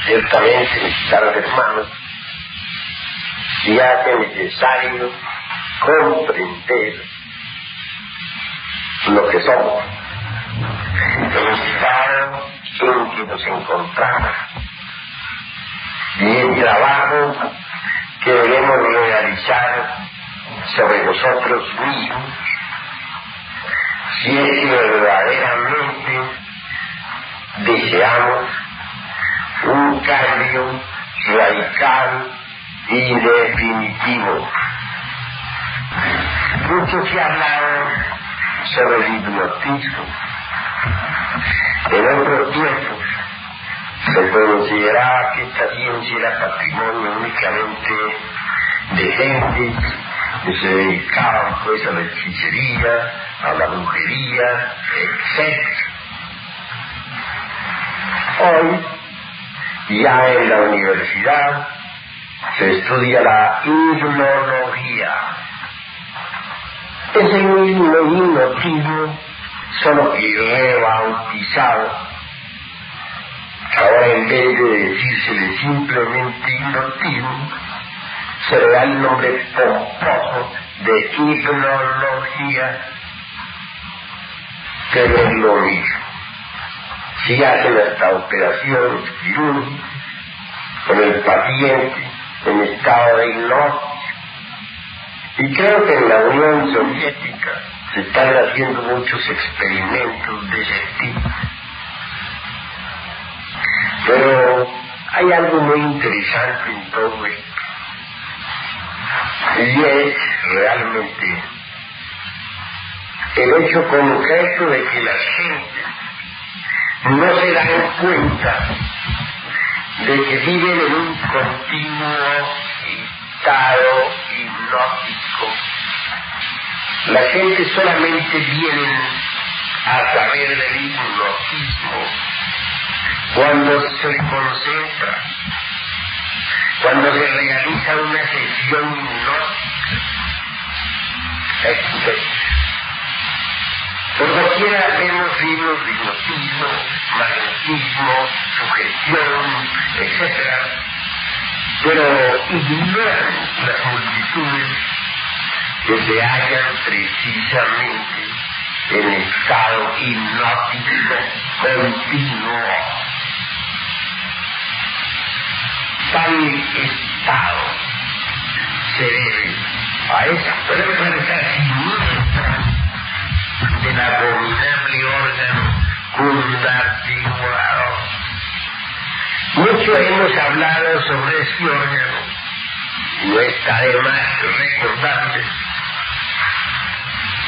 ciertamente mis caros hermanos, se hace necesario comprender lo que somos, el estado en que nos encontramos y el trabajo que debemos realizar sobre nosotros mismos, si es que verdaderamente deseamos un cambio radical y definitivo. Mucho se ha hablado sobre el hipnotismo. En otros tiempos se consideraba que esta ciencia era patrimonio únicamente de gentes que se dedicaban pues a la hechicería, a la brujería, etc. Hoy, ya en la universidad, se estudia la hipnología. Es el mismo hipnotismo, solo que rebautizado. Ahora, en vez de decírsele simplemente hipnotismo, se le da el nombre pomposo de hipnología, pero es lo mismo. Si hacen hasta operaciones quirúrgicas con el paciente en estado de hipnosis. Y creo que en la Unión Soviética se están haciendo muchos experimentos de ese tipo. Pero hay algo muy interesante en todo esto. Y es realmente el hecho concreto de que las gentes no se dan cuenta de que viven en un continuo estado hipnótico. La gente solamente viene a saber del hipnotismo cuando se concentra, cuando se realiza una sesión hipnótica, etc. Por doquiera vemos libros de hipnotismo, magnetismo, sugestión, etc. Pero ignoran las multitudes que se hallan precisamente en estado hipnótico continuo. Tal estado se debe a esa fuerza siniestra del abominable órgano cundarticulador. Mucho hemos hablado sobre ese órgano. No está de más recordarles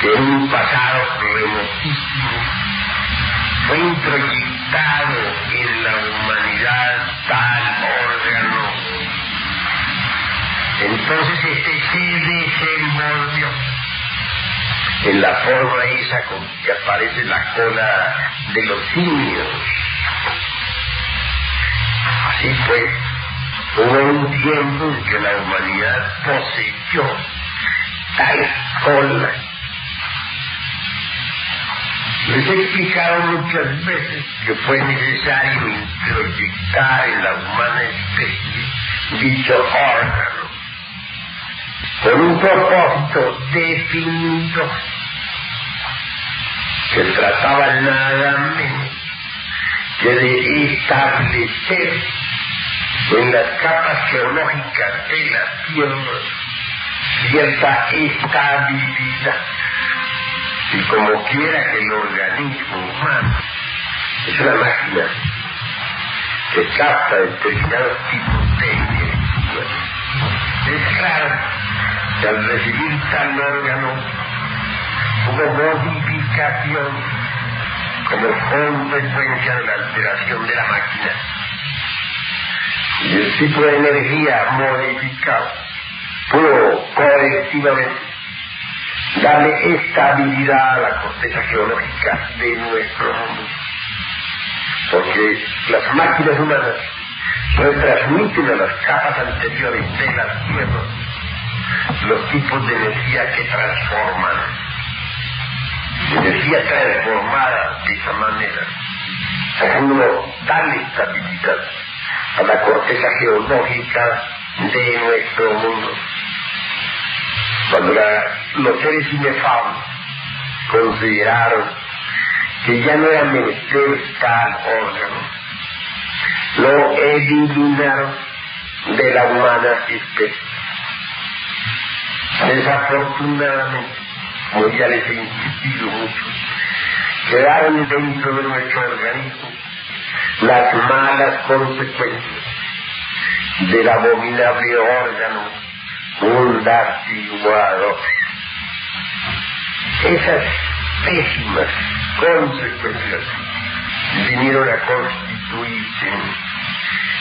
que en un pasado remotísimo fue introyectado en la humanidad tal órgano. Entonces este se desenvolvió en la forma esa con que aparece la cola de los simios. Así pues, hubo un tiempo en que la humanidad poseyó tal cola. Les he explicado muchas veces que fue necesario introyectar en la humana especie dicho órgano con un propósito definido que trataba nada menos que de establecer en las capas geológicas de la Tierra cierta estabilidad. Y como quiera que el organismo humano es una máquina que capta determinados tipos de energía, es claro que al recibir tal órgano hubo modificación como consecuencia de la alteración de la máquina. Y el tipo de energía modificado pudo colectivamente darle estabilidad a la corteza geológica de nuestro mundo. Porque las máquinas humanas retransmiten a las capas anteriores de la Tierra los tipos de energía que transforman. Energía transformada de esa manera, según tal estabilidad, a la corteza geológica de nuestro mundo. Cuando los seres inefables consideraron que ya no era menester tal órgano, lo eliminaron de la humana especie. Desafortunadamente, como ya les he insistido mucho, quedaron dentro de nuestro organismo las malas consecuencias del abominable órgano pundactiguador. Esas pésimas consecuencias vinieron a constituirse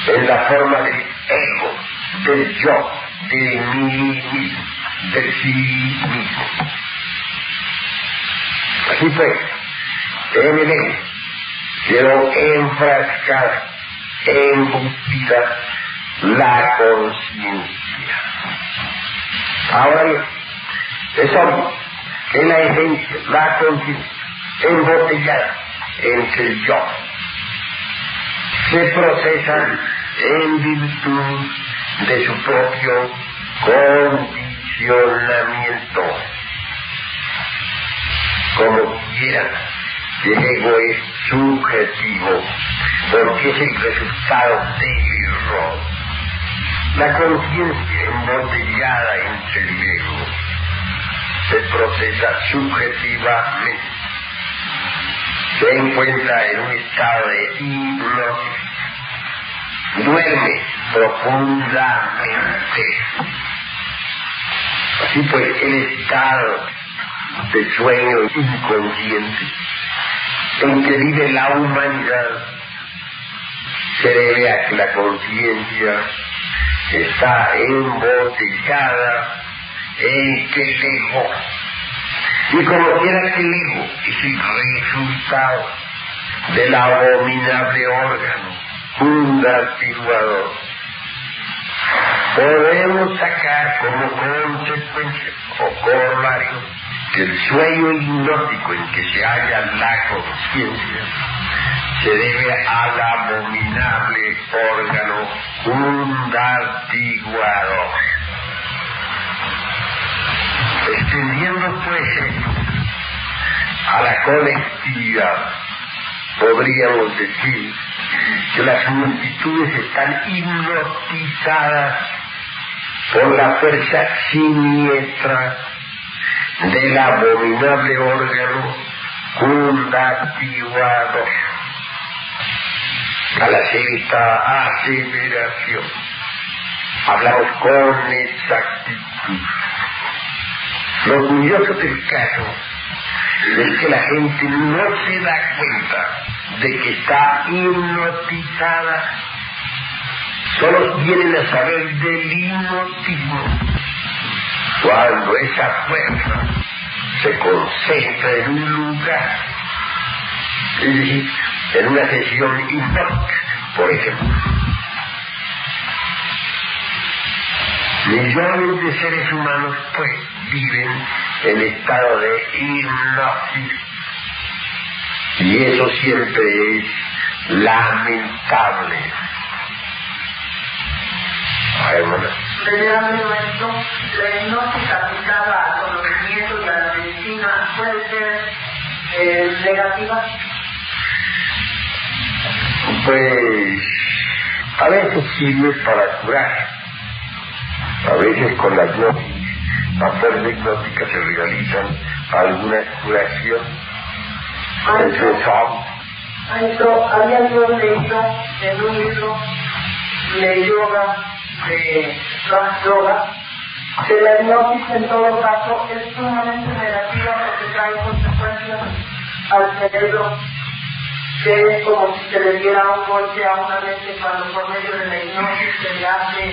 en la forma del ego, del yo, de mí mismo, del sí mismo. Así pues, en el ego quedó enfrascada, embutida la conciencia. Ahora bien, es obvio que la esencia, la conciencia, embotellada entre el yo, se procesa en virtud de su propio condicionamiento. Como quiera, el ego es subjetivo, porque es el resultado del error. La conciencia embotellada entre el ego se procesa subjetivamente. Se encuentra en un estado de hipnosis. Duerme profundamente. Así pues, el estado de sueño inconsciente en que vive la humanidad se debe a que la conciencia está embotellada en que el ego, y como quiera que el ego es el resultado del abominable órgano pundactiguador, podemos sacar como consecuencia o corolario que el sueño hipnótico en que se halla la conciencia se debe al abominable órgano pundactiguador. Extendiendo pues a la colectividad, podríamos decir que las multitudes están hipnotizadas por la fuerza siniestra del abominable órgano pundactiguador. Al hacer esta aseveración, hablamos con exactitud. Lo curioso del caso es que la gente no se da cuenta de que está hipnotizada. Solo vienen a saber del hipnotismo cuando esa fuerza se concentra en un lugar, es decir, en una sesión hipnótica, por ejemplo. Millones de seres humanos, pues, viven en estado de hipnosis, y eso siempre es lamentable. Venerable maestro, la hipnosis aplicada al conocimiento y a la medicina puede ser negativa. Pues a veces sirve para curar, a veces con la hipnosis, la fuerza hipnótica se realizan algunas curaciones. Maestro, había yo leído en un libro de yoga, de yoga, que la hipnosis en todo caso es sumamente negativa porque trae consecuencias al cerebro, que es como si se le diera un golpe a una mente cuando por medio de la hipnosis se le hace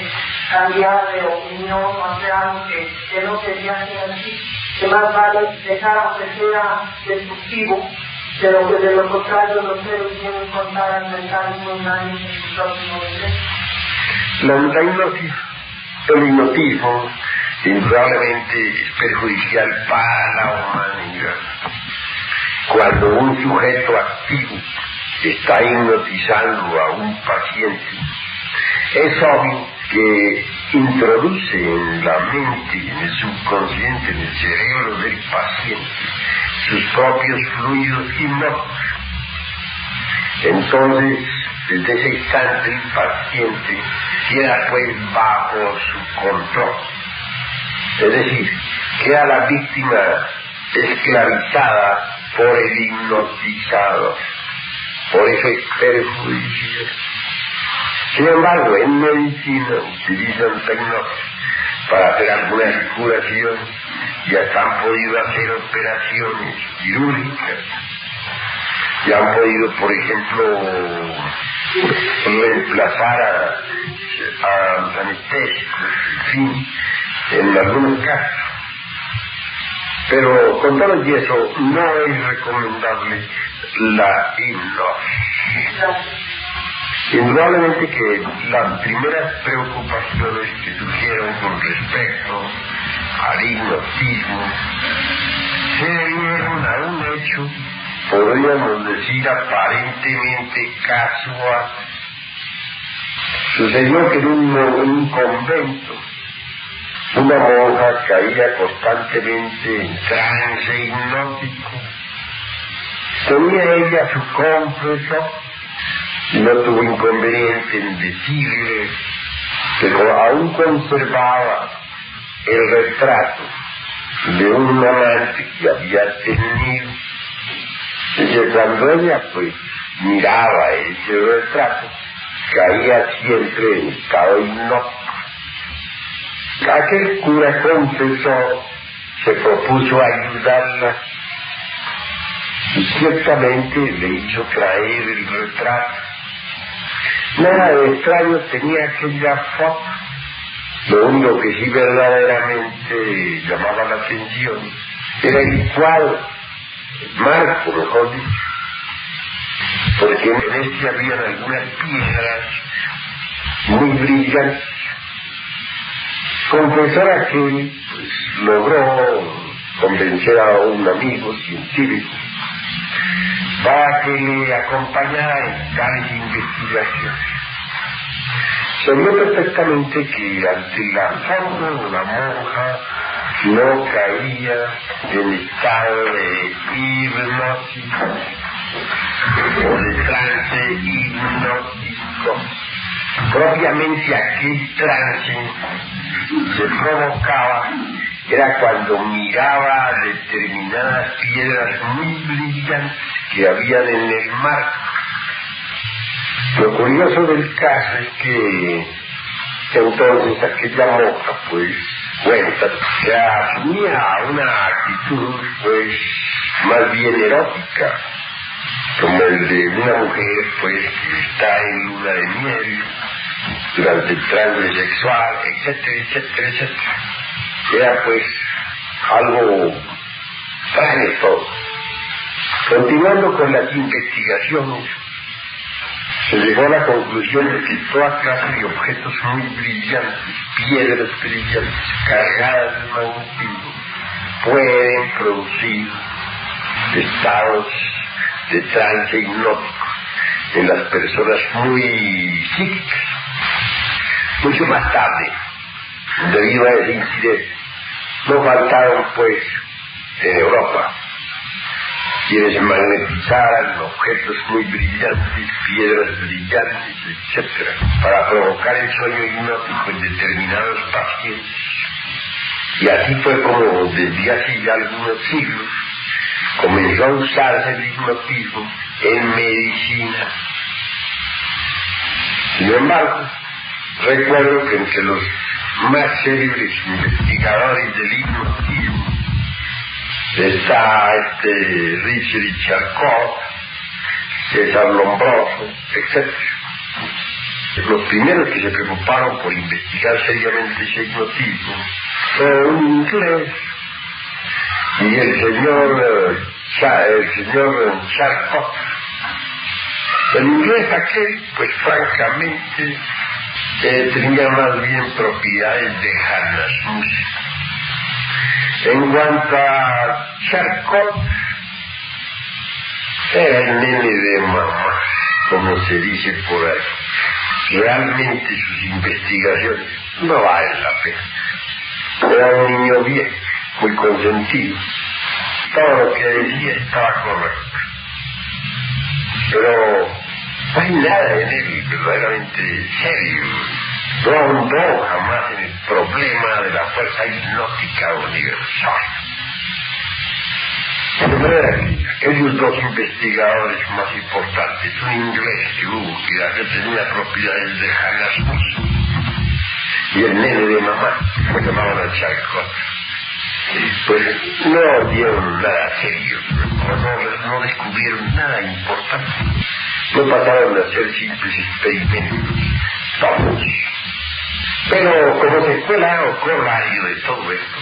cambiar de opinión o hacer algo que no quería hacer así, que más vale dejar aunque sea destructivo, pero que de lo contrario los seres tienen que contar al mental muy daño en su próximo ingreso. La hipnosis, el hipnotismo, indudablemente es perjudicial para la humanidad. Cuando un sujeto activo está hipnotizando a un paciente, Es obvio que introduce en la mente, en el subconsciente, en el cerebro del paciente, sus propios fluidos hipnóticos. Entonces, desde ese instante el paciente queda pues bajo su control. Es decir, queda la víctima esclavizada por el hipnotizador. Por eso es perjudicial. Sin embargo, en medicina utilizan tecnología para hacer algunas curaciones y hasta han podido hacer operaciones quirúrgicas. Y han podido, por ejemplo, reemplazar a los anestésicos, en fin, en algunos casos. Pero con todo y eso, no es recomendable la hipnosis. Indudablemente que las primeras preocupaciones que surgieron con respecto al hipnotismo se debieron a un hecho, podríamos decir, aparentemente casual. Sucedió que en un convento una monja caía constantemente en trance hipnótico. Tenía ella su confesor y no tuvo inconveniente en decirle que aún conservaba el retrato de un amante que había tenido. Y que cuando ella pues miraba ese retrato, caía siempre en estado hipnótico. Aquel cura confesor se propuso ayudarla y ciertamente le hizo traer el retrato. Nada de extraño tenía aquella foto. Lo único que sí verdaderamente llamaba la atención era el cuadro, el marco, mejor dicho, porque en este habían algunas piedras muy brillantes. Confesor aquel pues logró convencer a un amigo científico para que le acompañara en tales investigaciones. Se vio perfectamente que ante la forma de la monja no caía en estado de hipnosis o de trance hipnótico. Propiamente aquel trance se provocaba era cuando miraba determinadas piedras muy brillantes que habían en el mar. Lo curioso del caso es que entonces aquella monja pues cuenta que asumía una actitud pues más bien erótica, como el de una mujer pues que está en luna de miel durante el trance sexual, etcétera, etcétera, etcétera. Era pues algo extraño todo. Continuando con las investigaciones, se llegó a la conclusión de que toda clase de objetos muy brillantes, piedras brillantes, cargadas de magnetismo, pueden producir estados de trance hipnótico en las personas muy psíquicas. Mucho más tarde, debido a ese incidente, no faltaron pues en Europa quienes magnetizaran objetos muy brillantes, piedras brillantes, etc., para provocar el sueño hipnótico en determinados pacientes. Y así fue como desde hace ya algunos siglos comenzó a usarse el hipnotismo en medicina. Sin embargo, recuerdo que entre los más célebres investigadores del hipnotismo está Richard Charcot, César Lombroso, etc. Los primeros que se preocuparon por investigar seriamente ese hipnotismo fue un inglés y el señor Charcot. El inglés aquel, pues francamente, tenía más bien propiedades de música. En cuanto a Charcot, era el nene de mamá, como se dice por ahí. realmente sus investigaciones no valen la pena. Era un niño bien, muy consentido. Todo lo que decía estaba correcto. Pero no hay nada en él verdaderamente serio. No ahondó jamás en el problema de la fuerza hipnótica universal. De manera que aquellos dos investigadores más importantes, un inglés que tenía propiedades lejanas, y el nene de mamá, que se llamaban Charcot, pues no dieron nada serio, no descubrieron nada importante, no pasaron a ser simples experimentos, vamos. Pero como secuela o corolario de todo esto,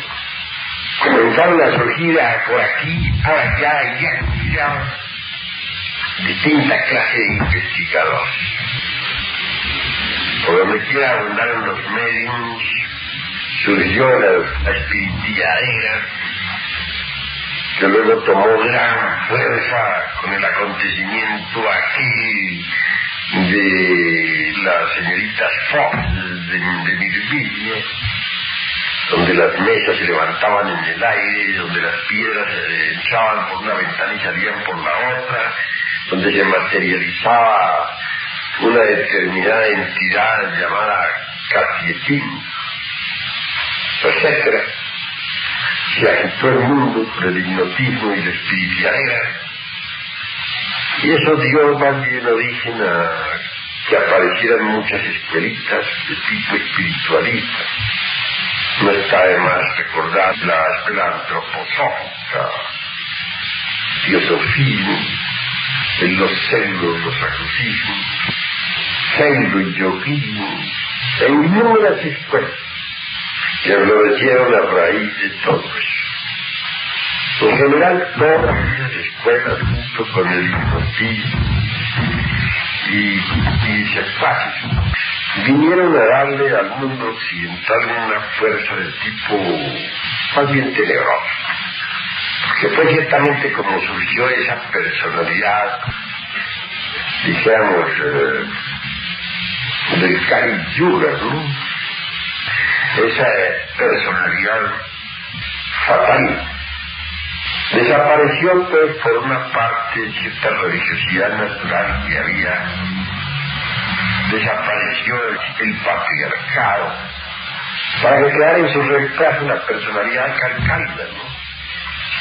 comenzaron a surgir por aquí, allá y allá distinta clase de investigadores. Por donde quiera abundaron los mediums, surgió la espiritilladera, que luego tomó gran fuerza con el acontecimiento aquí de las señoritas Fox de Mirville, donde las mesas se levantaban en el aire, donde las piedras entraban por una ventana y salían por la otra, donde se materializaba una determinada entidad llamada Casietín, etc. Se agitó el mundo por el hipnotismo y la espiritualidad, y eso dio más bien origen a que aparecieran muchas escuelitas de tipo espiritualista. No está de más recordar la escuela antroposófica, teosofismo, los celdos, los acusismos, celdo y yoguismo, en inúmeras escuelas que florecieron a raíz de todo eso. En general, todas esas escuelas, junto con el hipnotismo y secuaces, vinieron a darle al mundo occidental una fuerza de tipo más bien tenebroso, porque fue ciertamente como surgió esa personalidad, dijéramos, del Kali Yuga, ¿no? Esa personalidad fatal. Desapareció, pues, por una parte cierta religiosidad natural que había, desapareció el patriarcado, para que quedara en su reemplazo la personalidad calcálida, ¿no?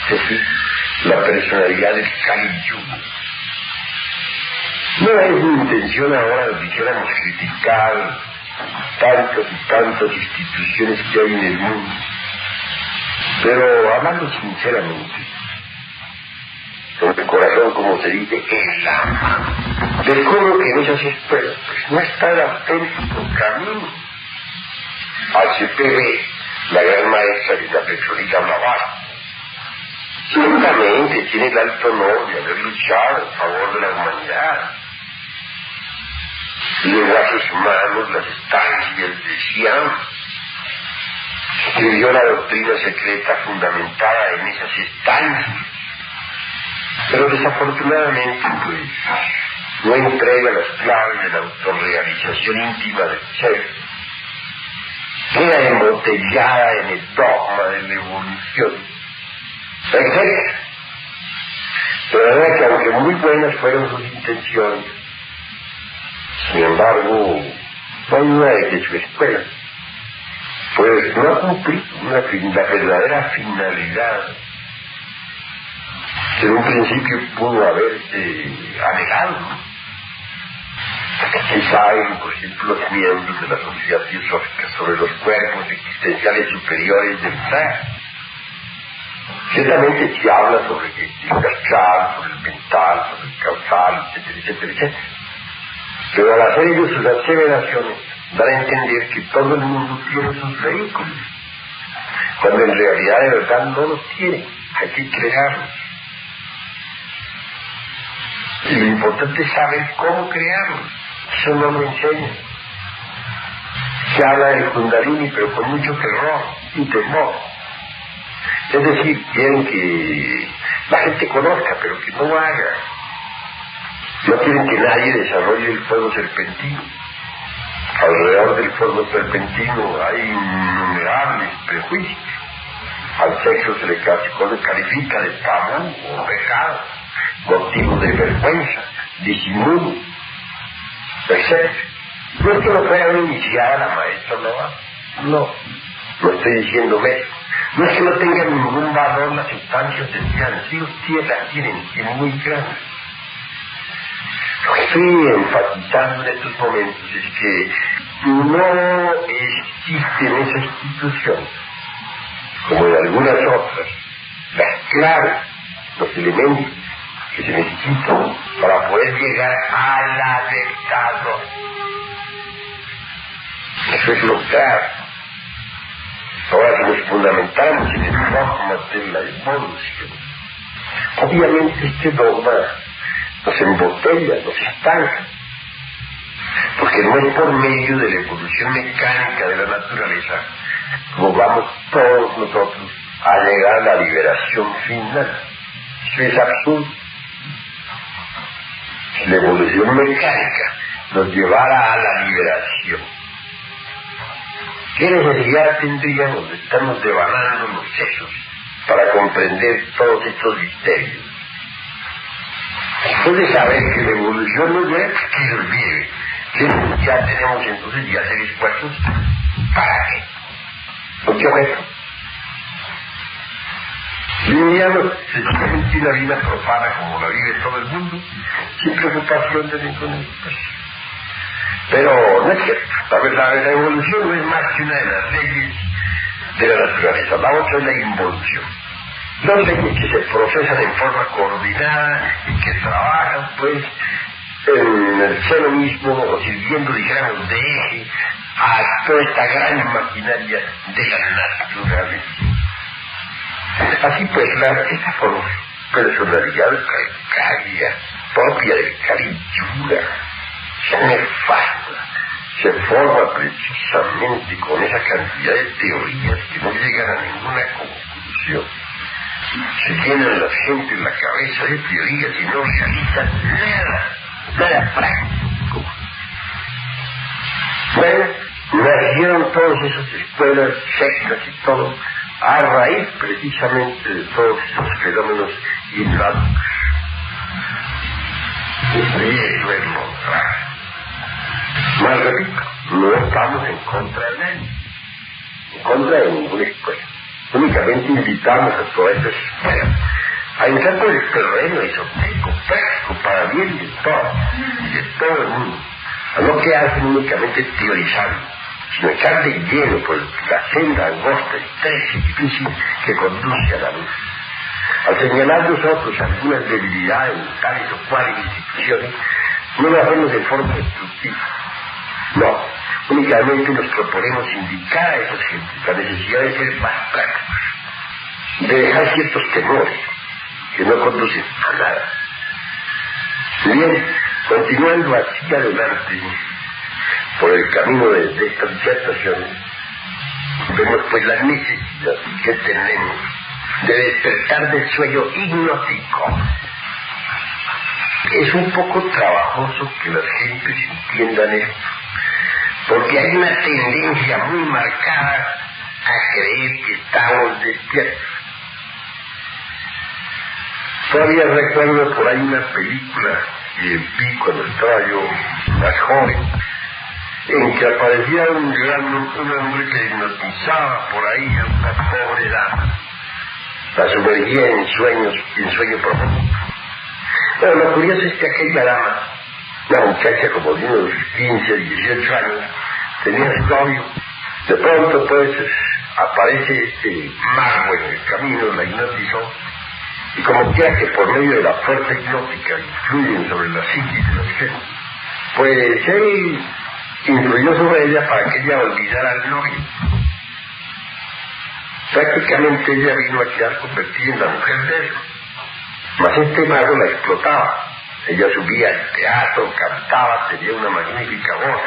Es decir, la personalidad del Kali Yuga. No es mi intención ahora, dijéramos, criticar tantas y tantas instituciones que hay en el mundo, pero hablando sinceramente, con el corazón, como se dice, en la mano, descubro que en esas escuelas pues, no está el auténtico camino. HPV, la gran maestra de la Petronila Blavatsky, ciertamente tiene el alto honor de haber luchado en favor de la humanidad. Lenguajes humanos, las estancias de Siam, escribió la doctrina secreta fundamentada en esas estancias, pero desafortunadamente pues no entrega las claves de la autorrealización íntima del ser, queda embotellada en el dogma de la evolución, etc. De verdad que aunque muy buenas fueron sus intenciones, sin embargo, no hay duda de que su escuela pues no ha cumplido la verdadera finalidad que en un principio pudo haberse anhelado. Aquí saben, por ejemplo, los miembros de la Sociedad Teosófica sobre los cuerpos existenciales superiores del ser. Ciertamente se habla sobre el astral, sobre el mental, sobre el causal, etcétera, etcétera, etcétera. Pero al hacer ellos sus aseveraciones, dan a entender que todo el mundo tiene sus vehículos, cuando en realidad de verdad no los tiene, hay que crearlos. Y lo importante es saber cómo crearlos, eso no lo enseñan. Se habla del Kundalini, pero con mucho terror y temor. Es decir, quieren que la gente conozca, pero que no lo haga. No quieren que nadie desarrolle el fuego serpentino. Alrededor del fondo serpentino hay innumerables prejuicios. Al sexo se le califica de tabú o pecado, motivo de vergüenza, disimulo, etc. No es que no fuera una iniciada la maestra no estoy diciendo eso. No es que no tenga ningún valor las sustancias esenciales, sí las tienen, y muy grandes. Lo que estoy enfatizando en estos momentos es que no existe en esa institución, como en algunas otras, las claves, los elementos que se necesitan para poder llegar a la verdad. Eso es lo grave. Ahora, si nos fundamentamos en el dogma de la evolución, obviamente este dogma nos embotella, nos estanca, porque no es por medio de la evolución mecánica de la naturaleza como vamos todos nosotros a llegar a la liberación final. Eso es absurdo. Si la evolución mecánica nos llevara a la liberación, ¿qué necesidad tendríamos de estarnos devanando los sesos para comprender todos estos misterios? Después de saber que la evolución no llega, que se olvide. Ya tenemos entonces ya hacer esfuerzos. ¿Para qué? ¿Por qué objeto? Vivíamos sencillamente una vida profana como la vive todo el mundo, sin preocupación de ninguna especie. Pero no es cierto. La evolución no es más que una de las leyes de la naturaleza. La otra es la involución. Dos leyes que se procesan en forma coordinada y que trabajan, pues, en el seno mismo, o sirviendo, dijéramos, de eje a toda esta gran maquinaria de la naturaleza. Así pues, esta personalidad calcaria, propia del Cari-Yuga, nefasta, se forma precisamente con esa cantidad de teorías que no llegan a ninguna conclusión. Se llenan la gente en la cabeza de teorías y no realizan nada práctico. Bueno, nacieron todas esas escuelas, sectas y todo, a raíz precisamente de todos esos fenómenos hipnóticos. Y eso es lo grave. Más repito, no estamos en contra de nadie, en contra de ninguna escuela. Únicamente invitamos a todas esas escuelas a entrar por el terreno esotérico, práctico, para bien de todo el mundo, a no quedarse únicamente teorizando, sino echar de lleno por la senda angosta, estrecha y difícil que conduce a la luz. Al señalar nosotros algunas debilidades en tales o cuales instituciones, no lo hacemos de forma destructiva. No, únicamente nos proponemos indicar a esas gentes la necesidad de ser más prácticos, de dejar ciertos temores que no conducen a nada. Bien, continuando así adelante por el camino de esta disertación, vemos pues la necesidad que tenemos de despertar del sueño hipnótico. Es un poco trabajoso que las gentes entiendan esto, porque hay una tendencia muy marcada a creer que estamos despiertos. Todavía recuerdo por ahí una película que vi cuando estaba yo más joven, en que aparecía un hombre que hipnotizaba por ahí a una pobre dama, la sumergía en sueño profundo. Pero lo curioso es que aquella dama, una muchacha como de unos 15, 18 años, tenía su novio. De pronto pues aparece este mago en el camino, la hipnotizó, y como quiera que por medio de la fuerza hipnótica influyen sobre la psiquis de los gentes, pues él influyó sobre ella para que ella olvidara al novio. Prácticamente ella vino a quedar convertida en la mujer de él. Mas este mago la explotaba. Ella subía al teatro, cantaba, tenía una magnífica voz.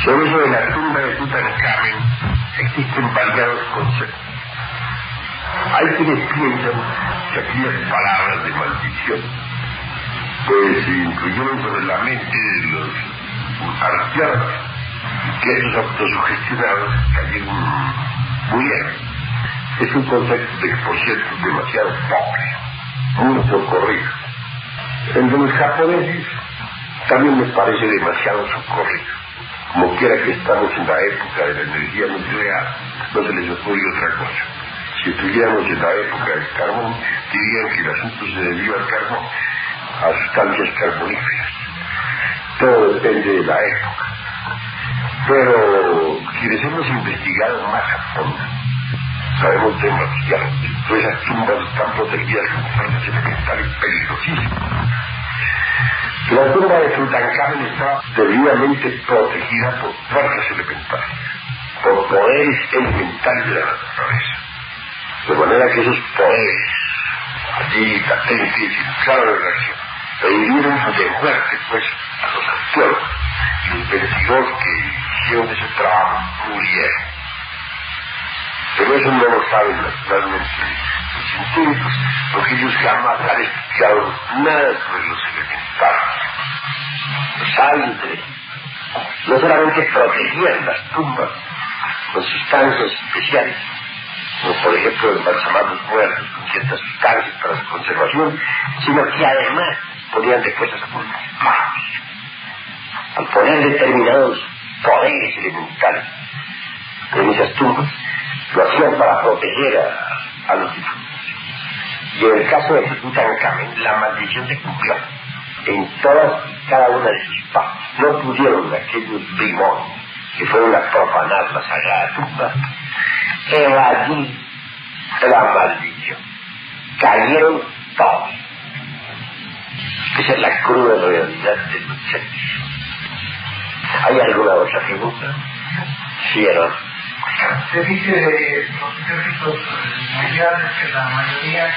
Sobre eso de la tumba de Tutankamón existen variados conceptos. Hay quienes piensan que aquellas palabras de maldición pues influyeron sobre la mente de los arqueólogos, que estos autosugestionados cayeron muy bien. Es un concepto de, por cierto, demasiado pobre, muy socorrido. El de los japoneses también me parece demasiado socorrido. Como quiera que estamos en la época de la energía nuclear, no se les ocurre otra cosa. Si estuviéramos en la época del carbón, dirían que el asunto se debió al carbón, a sustancias carboníferas. Todo depende de la época. Pero quienes hemos investigado más a fondo, sabemos demasiado. Todas esas tumbas están protegidas con fuerzas elementales peligrosísimas. La tumba de Tutankamón estaba debidamente protegida por fuerzas elementales, por poderes elementales de la naturaleza. De manera que esos poderes, allí latentes, entraron en acción, le dieron de muerte, pues, a los arqueólogos. Y los 22 que hicieron ese trabajo murieron. Pero eso no lo saben naturalmente los científicos, porque ellos jamás han estudiado nada sobre los elementales. Los sabios de no solamente protegían las tumbas con sustancias especiales, como por ejemplo embalsamar los muertos con ciertas sustancias para su conservación, sino que además ponían después a sus manos. Al poner determinados poderes elementales en esas tumbas, lo hacían para proteger a los difuntos. Y en el caso de Tutankamón, la maldición se cumplió en todas y cada una de sus partes. No pudieron aquellos brimones que fueron a profanar la sagrada tumba evadir la maldición. Cayeron todos. Esa es la cruda realidad de los hechos. ¿Hay alguna otra pregunta? Sí, ¿no? Se dice de los ejércitos mundiales que la mayoría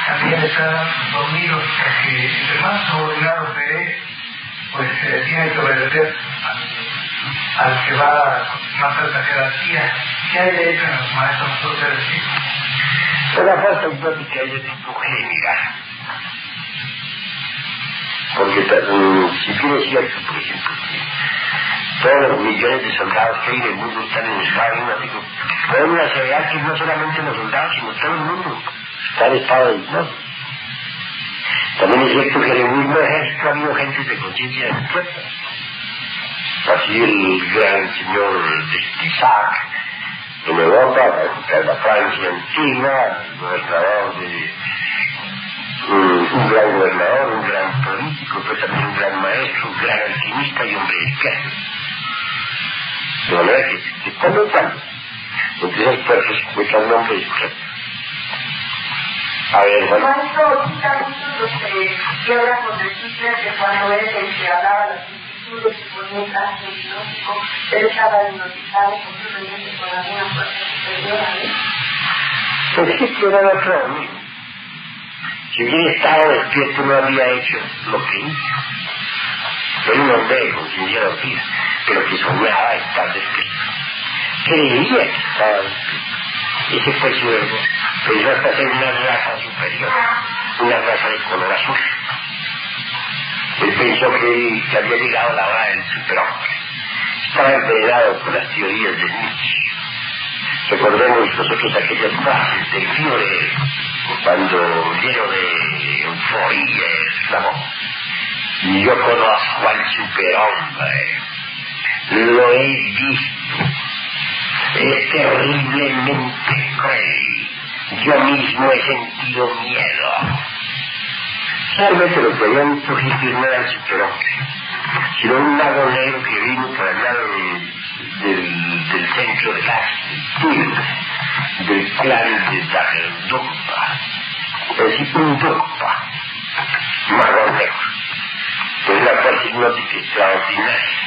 también están dormidos, porque entre más subordinados se pues tienen que obedecer al que va más alta jerarquía. ¿Qué hay de hecho en los maestros nosotros decir? Es la falta hipnótica de tipo general. Porque si bien es cierto, por ejemplo, que todos los millones de soldados que hay en el mundo están en estado hipnótico, podemos aseverar que no solamente los soldados, sino todo el mundo está en estado de hipnosis. También es cierto que en el mismo ejército ha habido gentes de conciencia despierta. Así el gran señor de Isaac en Europa, en la época de la Francia antigua, el gobernador de un gran gobernador, un gran político, pero también un gran maestro, un gran alquimista y hombre despierto. De manera que cuando están entre esas fuerzas encuentran un hombre despierto. A ver, bueno. Maestro, quita mucho los que quiebran con el Hitler, que cuando él se hablaba de las instituciones y ponía el caso hipnótico, él estaba hipnotizado posiblemente con alguna fuerza superior a él. Pues Hitler era otro amigo. Si hubiera estado despierto no habría hecho lo que hizo. Era un hombre de conciencia dormida, pero que soñaba estar despierto. Creía que estaba despierto. Ese fue su error. Pensó hasta ser una raza superior, una raza de color azul. Él pensó que había llegado la hora del superhombre. Estaba envenenado por las teorías de Nietzsche. Recordemos nosotros aquellas frases del Führer, cuando lleno de euforia exclamó: yo conozco al superhombre, lo he visto, es terriblemente cruel, yo mismo he sentido miedo. Realmente lo que habían visto Hitler no era el superhombre, sino un mago negro que vino por el lado del centro de del clan de Dagdogba, es decir, un Dogba, mago negro, de una fuerza hipnótica extraordinaria.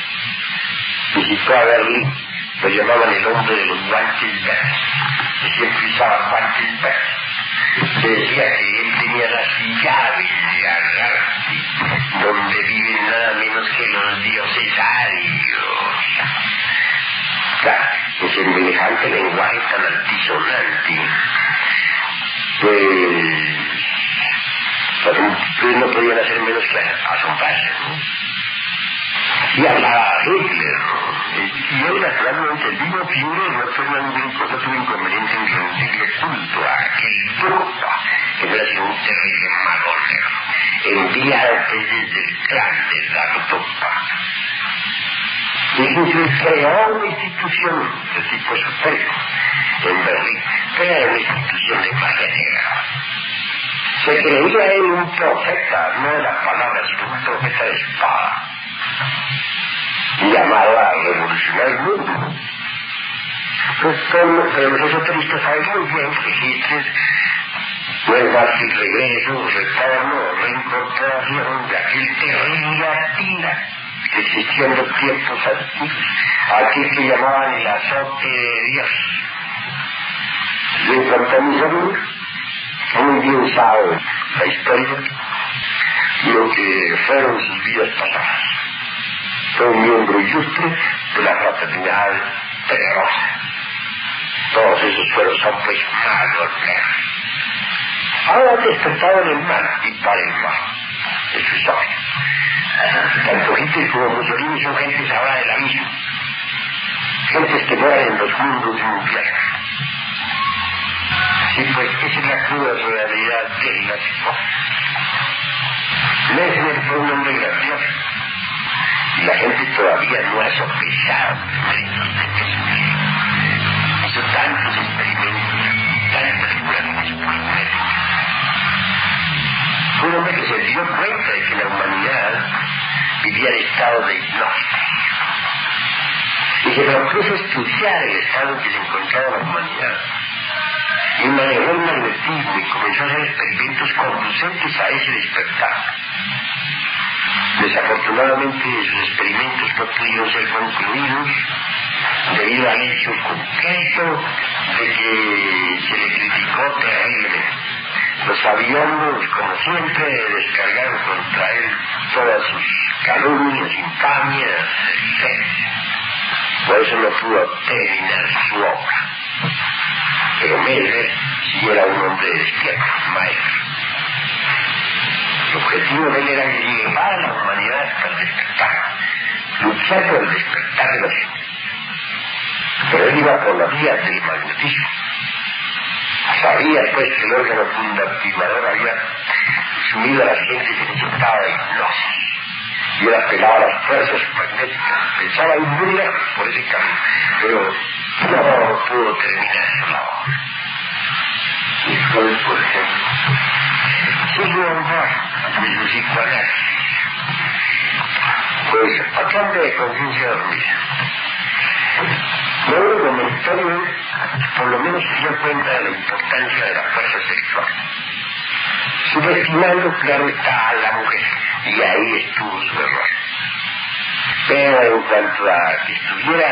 Visitó a Berlín, lo llamaban el hombre de los guantes verdes, que siempre usaba guantes verdes. Se decía que él tenía las llaves de Argasti, donde viven nada menos que los dioses arios. Claro, en semejante lenguaje tan altisonante, pues Ustedes no podían hacer menos que asombrarse, ¿no? Y hablaba Hitler, ¿no? Y él, naturalmente, el mismo Führer no tuvo inconveniente en rendirle culto a aquel grupo, que no era sino un terrible mago negro, enviado desde el clan de la Lupa. Y se creó una institución de tipo supremo en Berlín, que era una institución de magia negra. Se creía él un profeta, no de la palabra, sino un profeta de espada, llamado a revolucionar el mundo. Pero los esoteristas saben muy bien que Hitler no es más que el regreso, retorno, reincorporación de aquel terrible Atila que existió en los tiempos antiguos, aquel que llamaban el azote de Dios. Y en cuanto a mis amigos, muy bien saben la historia y lo que fueron sus vidas pasadas. Fue un miembro ilustre de la fraternidad tenerosa. Todos esos fueron hombres malos negros. Ahora han despertado en el mal y para el mal. Eso es obvio. Tanto Hitler como Mussolini son gentes ahora del abismo. Gentes que mueren en los mundos mundiales. Sí, pues esa es la cruda realidad de las cosas. Lessner fue un hombre grandioso. Y la gente todavía no ha sopesado méritos de Jesucristo. Hizo tantos experimentos, tantas curaciones magnéticas. Fue un hombre que se dio cuenta de que la humanidad vivía en estado de hipnosis. Y se propuso estudiar el estado en que se encontraba la humanidad. Y manejó el magnetismo y comenzó a hacer experimentos conducentes a ese despertar. Desafortunadamente sus experimentos no pudieron ser concluidos debido al hecho concreto de que se le criticó terriblemente. Los aviones, como siempre, descargaron contra él todas sus calumnias, infamias, etc. Por eso no pudo terminar su obra. Pero Mendel sí era un hombre despierto, maestro. El objetivo de él era llevar a la humanidad hasta el despertar, luchar por el despertar de la gente. Pero él iba por la vía del magnetismo. Sabía pues que el órgano fundactivador había sumido a las gentes en ese estado de hipnosis. Y él apelaba a las fuerzas magnéticas. Pensaba ir muy lejos por ese camino, pero no pudo terminar su labor. Y Freud, por ejemplo, Sigmund Freud, de su psicoanálisis, pues a cambio de conciencia dormida. Lo único meritorio es, por lo menos, se dio cuenta de la importancia de la fuerza sexual, subestimando, claro está, a la mujer, y ahí estuvo su error. Pero en cuanto a que estuviera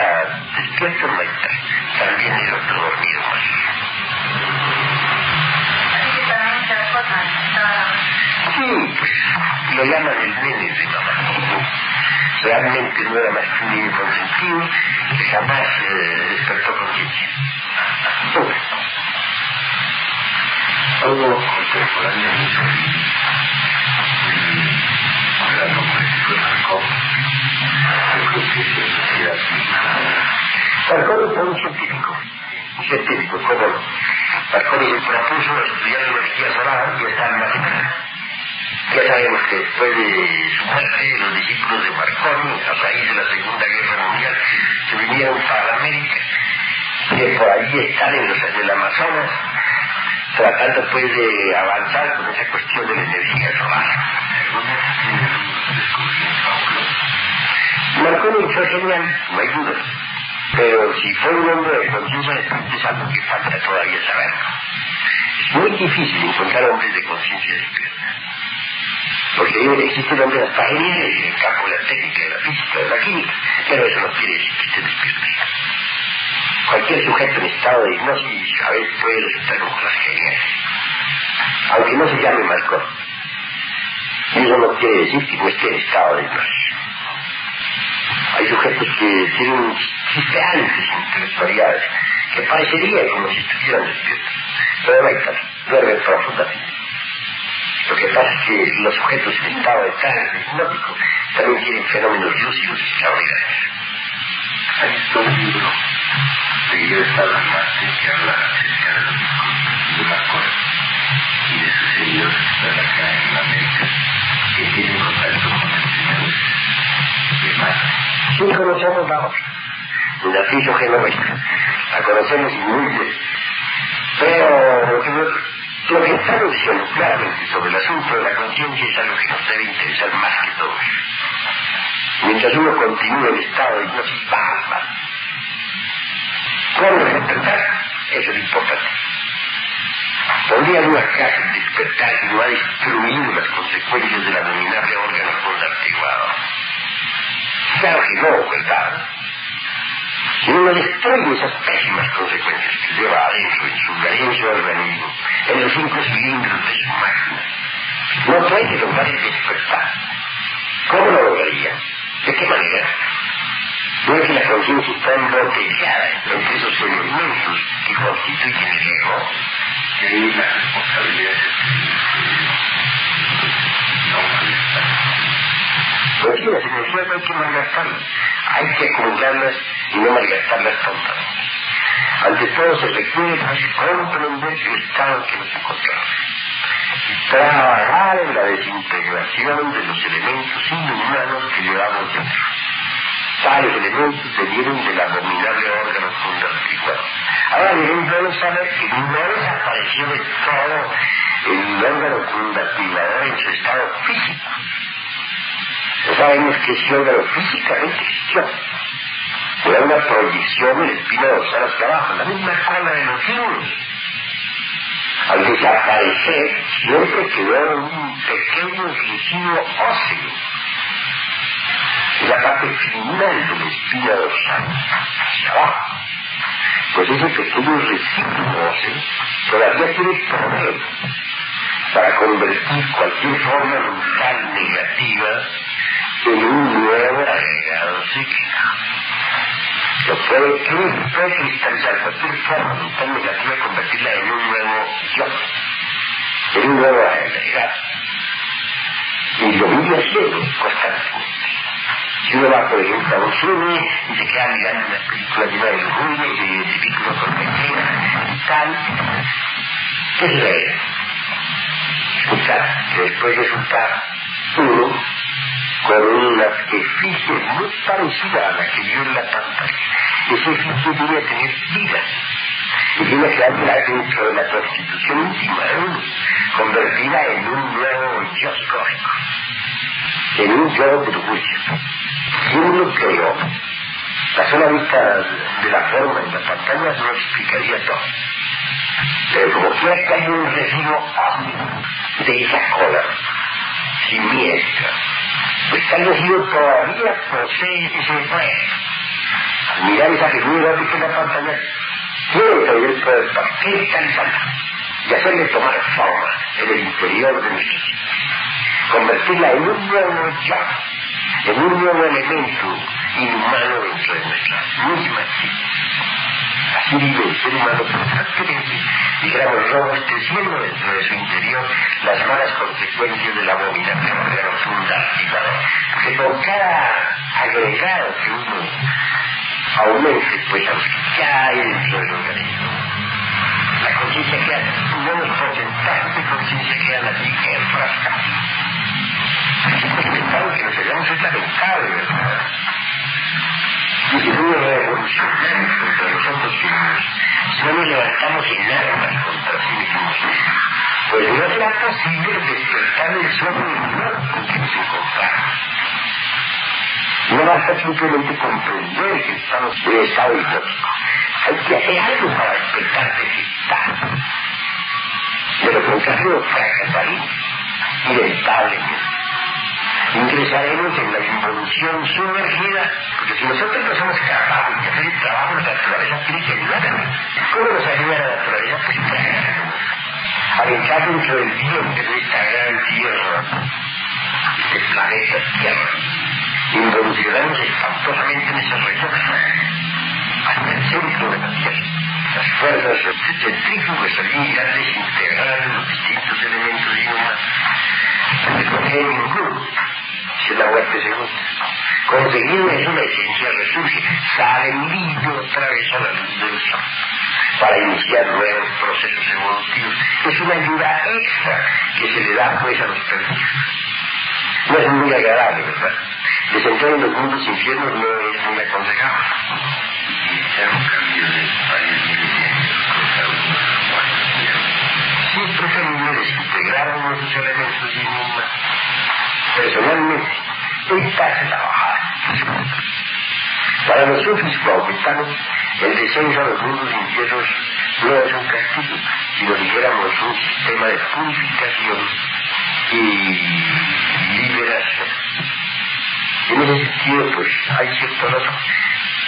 despierto mental, también el otro dormido más. Sí, pues lo llaman el nene de mamá. Realmente no era más que un niño consentido que jamás despertó conciencia. Algo contemporáneo mucho la nombre fue Marcó. Yo creo que se decía así. Marconi fue un científico, ¿cómo no? Marconi se propuso estudiar la energía solar y estar en matemáticas. Ya sabemos que después de su muerte, los discípulos de Marconi, a raíz de la Segunda Guerra Mundial, se vinieron para América, que por allí están en el Amazonas, tratando pues de avanzar con esa cuestión de la energía solar. Marconi fue genial, no hay duda, pero si fue un hombre de conciencia despierta es algo que falta todavía saber. Es muy difícil encontrar hombres de conciencia despierta. Porque existen hombres hasta geniales en el campo de la técnica, de la física, de la química, pero eso no quiere decir que estén despiertos. Cualquier sujeto en estado de hipnosis a veces puede resultar con cosas geniales, aunque no se llame Marconi. Y eso no quiere decir que no esté en estado de hipnosis. Hay sujetos que tienen chispeantes intelectualidades que parecería como si estuvieran despiertos, pero no hay tal, duermen profundamente. Lo que pasa es que los sujetos en estado de trance hipnótico también tienen fenómenos lúcidos extraordinarios. Hay un libro de Guillermo Establamarte que habla acerca de los discursos de Marcos y de sus seguidores que están acá en América, que tienen contacto con el señor de Marte. Sí, conocemos la otra, Narciso Genovesa, la conocemos muy bien, pero lo que estamos diciendo claramente sobre el asunto de la conciencia es algo que nos debe interesar más que todo. Mientras uno continúe en estado de hipnosis, va. ¿Cómo despertar? Eso es importante. ¿Podría uno acaso despertar si no ha destruido las consecuencias del abominable órgano contartiguado? Claro que no, ¿verdad? Si uno destruye esas pésimas consecuencias que lleva adentro en su organismo, en los 5 cilindros de su máquina, no puede lograr el despertar. ¿Cómo lo lograría? ¿De qué manera? No es que la conciencia está embotellada entre esos elementos que constituyen el ego. Y ahí la responsabilidad es no malgastar. Pues sí, las energías no hay que malgastarlas. Hay que acumularlas y no malgastarlas tontamente. Ante todo se requiere comprender el estado en que nos encontramos. Trabajar en la desintegración de los elementos inhumanos que llevamos dentro. Tales elementos devienen del abominable órgano contartiguado. Ahora bien, debemos saber que no desapareció de todo el órgano contartiguado en su estado físico. No sabemos que ese órgano físicamente existió. Era una proyección de la espina dorsal hacia abajo, la misma cola de los niños. Al desaparecer, siempre quedó un pequeño residuo óseo. La parte final de la espina dorsal, hacia abajo. Pues ese pequeño residuo óseo todavía tiene poder para convertir cualquier forma mental negativa en un nuevo agregado psíquico. Puede cristalizar cualquier forma mental negativa y convertirla en un nuevo yo, en un nuevo agregado. Y lo vive haciendo constantemente. Si uno va, por ejemplo, a un cine y se queda mirando una película llena de ruido, y se identifica uno con la escena y tal, ¿qué es leer? Escuchar, que después resulta uno con una efigie muy parecida a la que vio en la pantalla. Esa efigie viene a tener vida y viene a quedar dentro de la constitución íntima de uno, convertida en un nuevo yo psicológico, en un yo de juicio. Si uno creó, la sola vista de la forma en la pantalla no explicaría todo. Pero como quiera que hay un residuo de esa cola siniestra, pues tal residuo todavía posee ese poder. Al mirar esa figura que en la pantalla, tiene todavía el poder para cristalizarla y hacerle tomar forma en el interior de nuestro ser. Convertirla en un nuevo yo, en un nuevo elemento inhumano dentro de nuestra misma psique. Así vive el ser humano constantemente, dijéramos, robusteciendo dentro de su interior las malas consecuencias del abominable órgano contartiguado. Porque con cada agregado que uno aumente, pues a los que ya hay dentro del organismo, la conciencia queda, unos porcentajes de conciencia quedan allí enfrascados. Así pues, el estado que nos hallamos es lamentable, ¿verdad? Y si no nos revolucionamos contra nosotros mismos, si no nos levantamos en armas contra sí mismos, pues no será posible despertar el sueño inmediato con que nos encontramos. No basta simplemente comprender que estamos en estado hipnótico. Hay que hacer algo para despertar de ese estado. De lo contrario, fracasaremos inevitablemente. Ingresaremos en la involución sumergida, porque si nosotros no somos capaces de hacer el trabajo, la naturaleza tiene que ayudarnos. ¿Cómo nos ayuda la naturaleza? Pues fracasaremos. Al entrar dentro del vientre de esta gran tierra, este planeta Tierra, involucionarnos espantosamente en esa región, hasta el centro de la Tierra. Las fuerzas centrífugas allí irán desintegrando los distintos elementos inhumanos. No tiene ninguno. Si es la muerte segunda. Conseguido eso, la esencia resurge, sale libre otra vez a la luz del sol, para iniciar nuevos procesos evolutivos. Es una ayuda extra que se le da pues a los perdidos. No es muy agradable, ¿verdad? Descender en los mundos infiernos no es muy aconsejable. Iniciar un cambio de varios miles de años contra unos cuantos días. Sí, es preferible desintegrar unos esos elementos y más. Personalmente, esta es la bajada. Para los sufis maometanos, el descenso a los mundos infiernos no es un castigo, sino dijéramos un sistema de purificación y liberación. En ese sentido, pues, hay cierto razón,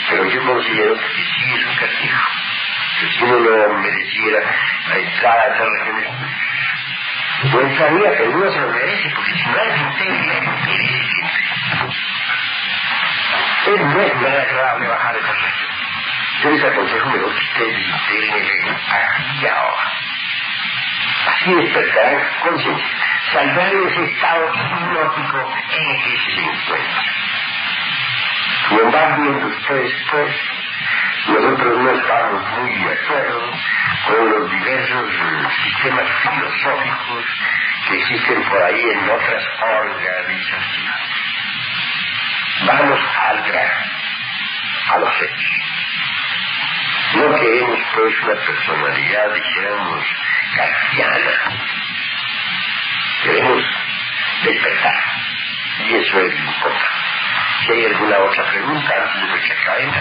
pero yo considero que sí es un castigo, que si uno no mereciera la entrada a esas regiones, no entraría, pero uno se lo merece, porque si no hay integra, merece siempre. No es nada agradable bajar esa región. Yo les aconsejo mejor que ustedes desintegren el ego aquí y ahora. Así despertarán conciencia, saldrán de ese estado hipnótico en que se encuentran. Como van viendo ustedes, pues, nosotros no estamos muy de acuerdo con los diversos sistemas filosóficos que existen por ahí en otras organizaciones. Vamos al grano, a los hechos. No queremos pues una personalidad, dijéramos, kantiana. Queremos despertar, y eso es importante. Si hay alguna otra pregunta antes de que acaben,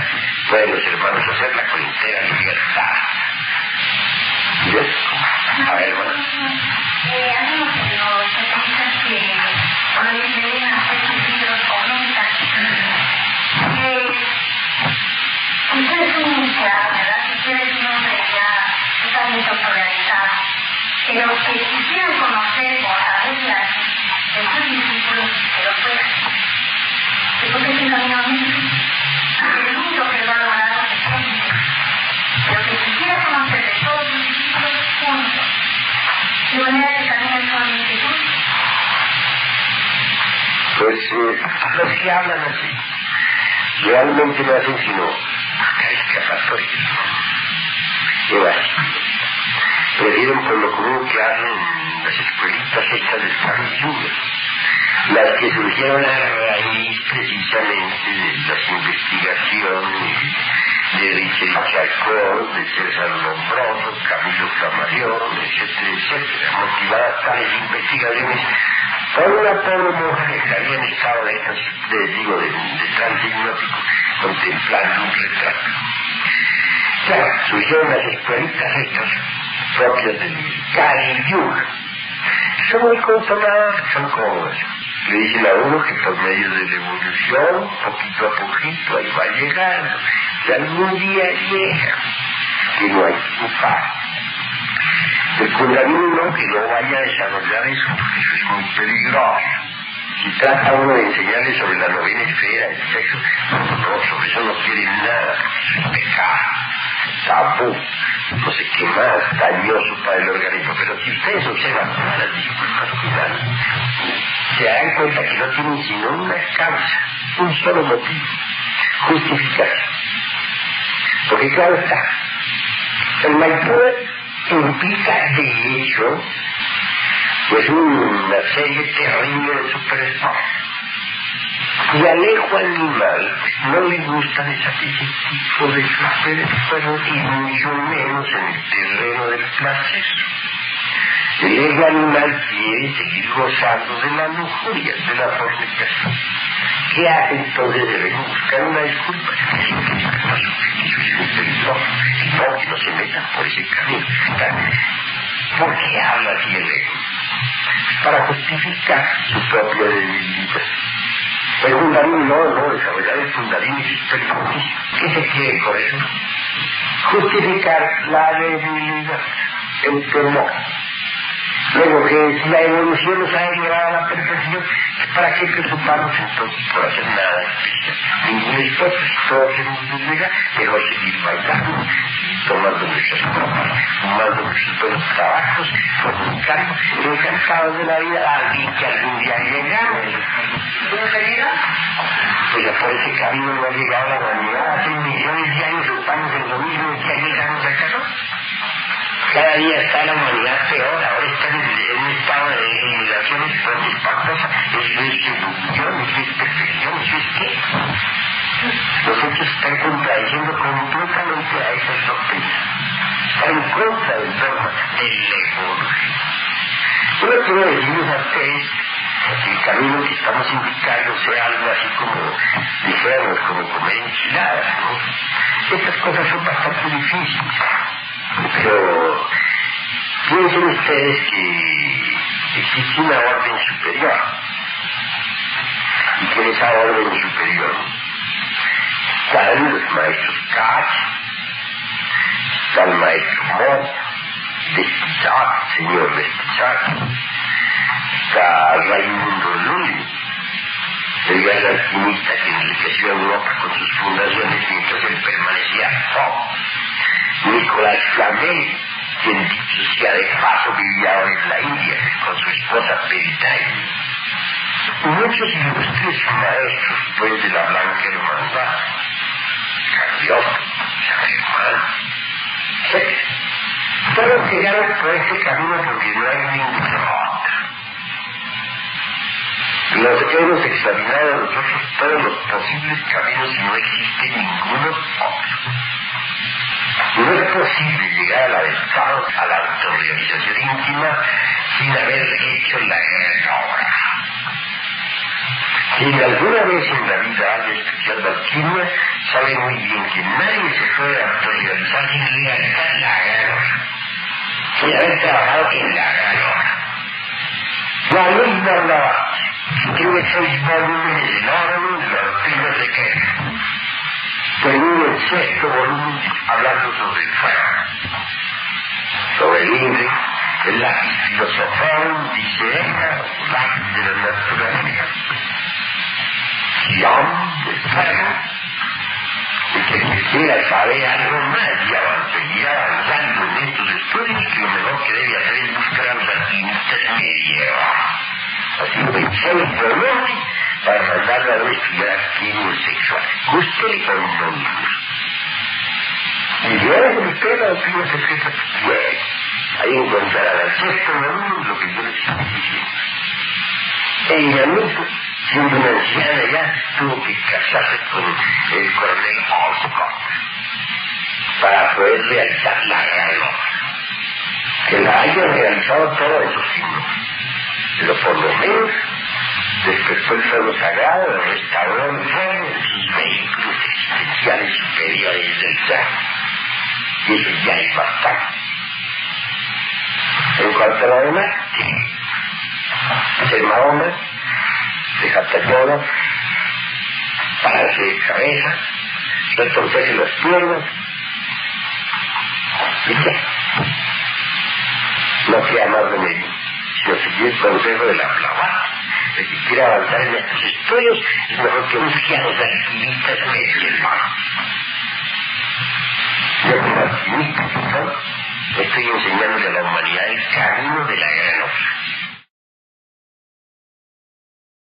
pueden los hermanos hacerla con entera libertad. ¿Yes? A ver, hermano. Hace unos especialistas que cuando leen aspectos libros comentan que usted es un iniciado, ¿verdad? Que usted es un hombre ya totalmente autorealizado, pero que quisieran conocer o a través de sus discípulos que lo fueran. Porque es un camino místico. El único que lo ha logrado es el místico. Pero que quisiera conocer de todos sus discípulos juntos. De manera que también son inquietud. Pues los que hablan así realmente no hacen sino buscar escapatorias. Prefieren por lo común que hablen las escuelitas hechas de San Yuga, las que surgieron a raíz precisamente de las investigaciones de Richard Charcot, de César Lombroso, Camilo Flammarion, etcétera, etcétera, motivadas tales investigaciones por una pobre monja que había estado de trance hipnótico contemplando un retrato. Claro, surgieron las escuelitas estas propias del Kali Yuga. Son muy controladas, son cómodas. Le dicen a uno que por medio de la evolución, poquito a poquito, ahí va llegando. Y algún día llega, que no hay que ocupar. El Kundalini no, que no vaya a desarrollar eso, porque eso es muy peligroso. Si trata uno de enseñarle sobre la novena esfera, el sexo, no, sobre eso no quiere nada, eso es pecado, tabú, no sé qué más, dañoso para el organismo. Pero si ustedes observan todas las disciplinas cuidadas, se dan cuenta que no tienen sino una causa, un solo motivo, justificarse. Porque claro está, el Maypur implica de hecho pues una serie terrible de superespacios. Y al ego animal no le gusta ese tipo de superespacios y mucho menos en el terreno del placer. El ego animal quiere seguir gozando de la lujuria, de la fornicación. ¿Qué hace entonces? Debe buscar una disculpa. Eso es muy peligroso. No, que no se metan por ese camino. ¿Por qué habla así el ego? Para justificar su propia debilidad. El Kundalini no, desarrollar el Kundalini es peligrosísimo. ¿Qué se quiere con eso? Justificar la debilidad, el temor. Luego que si la evolución nos ha llevado a la perfección, ¿para qué preocuparnos entonces por hacer nada especial? Ningún esfuerzo, si todos queremos llegar, mejor seguir bailando, tomando nuestras copas, fumando nuestros buenos trabajos, comunicando, encantados de la vida, alguien que algún día llegará. ¿Dónde llega? Pues ya por ese camino no ha llegado la humanidad, hace millones de años estamos en lo mismo, ya llegamos acá, ¿no? Cada día está la humanidad peor, ahora está en un estado de inmigración espantosa, eso es evolución, eso es perfección, eso es qué. Los hechos están contradiciendo completamente a esas doctrinas, están en contra del dogma de la evolución. Yo no quiero decirles a ustedes que el camino que estamos indicando sea algo así como, dijéramos, como comer enchiladas, ¿no? Estas cosas son bastante difíciles. Pero piensen ustedes que existe una orden superior, y que en esa orden superior están los maestros Kach, está el maestro Mo, Despizat, señor Despizat, está Raimundo Lully, el gran alquimista que enriqueció a Europa con sus fundaciones mientras él permanecía pobre. Nicolás Flamel, quien dicho sea de paso vivía ahora en la India con su esposa Peritain. Muchos ilustres maestros pues de la Blanca Hermandad, Cardiófilo, San Germán, etc. Todos llegaron por este camino porque no hay ningún otro. Los hemos examinado nosotros todos los posibles caminos y no existe ninguno otro. No es posible llegar a la verdad, a la autorrealización íntima, sin haber hecho la gran obra. Quien alguna vez en la vida haya estudiado alquimia, sabe muy bien que nadie se puede autorrealizar sin realizar la gran obra, sin haber trabajado en la gran obra. La ley de la escribe 6 volúmenes enormes de la doctrina secreta. Termina el 6º volumen hablando sobre el fuego, sobre el Indre, el lápiz filosofal, dice ella, lápiz de la naturaleza, Sion, del fuego, y que quisiera saber algo más y seguir avanzando en estos estudios, que lo mejor que debe hacer es buscar a los alquimistas medievales. Así que 6 volúmenes para mandarlo a estudiar alquimia sexual. Búsquele con un nombre. Y luego usted la doctrina secreta, pues, ahí encontrará al 6º volumen lo que yo les estoy diciendo. Ella, siendo una anciana ya, tuvo que casarse con el coronel Olcott para poder realizar la gran obra. Que la hayan realizado todos esos signos, pero por lo menos despertó el fuego sagrado, restauró el fuego de sus vehículos existenciales superiores del ser. Y eso ya es bastante. En cuanto a lo demás, sí. Ser Mahoma, dejar todo, pararse de cabeza, retorcerse las piernas, y ya. No queda más remedio, sino seguir el consejo de la Blavatsky. El que quiera avanzar en estos estudios es mejor que busque a los alquimistas medievales. Yo como alquimista, estoy enseñándole a la humanidad el camino de la gran obra.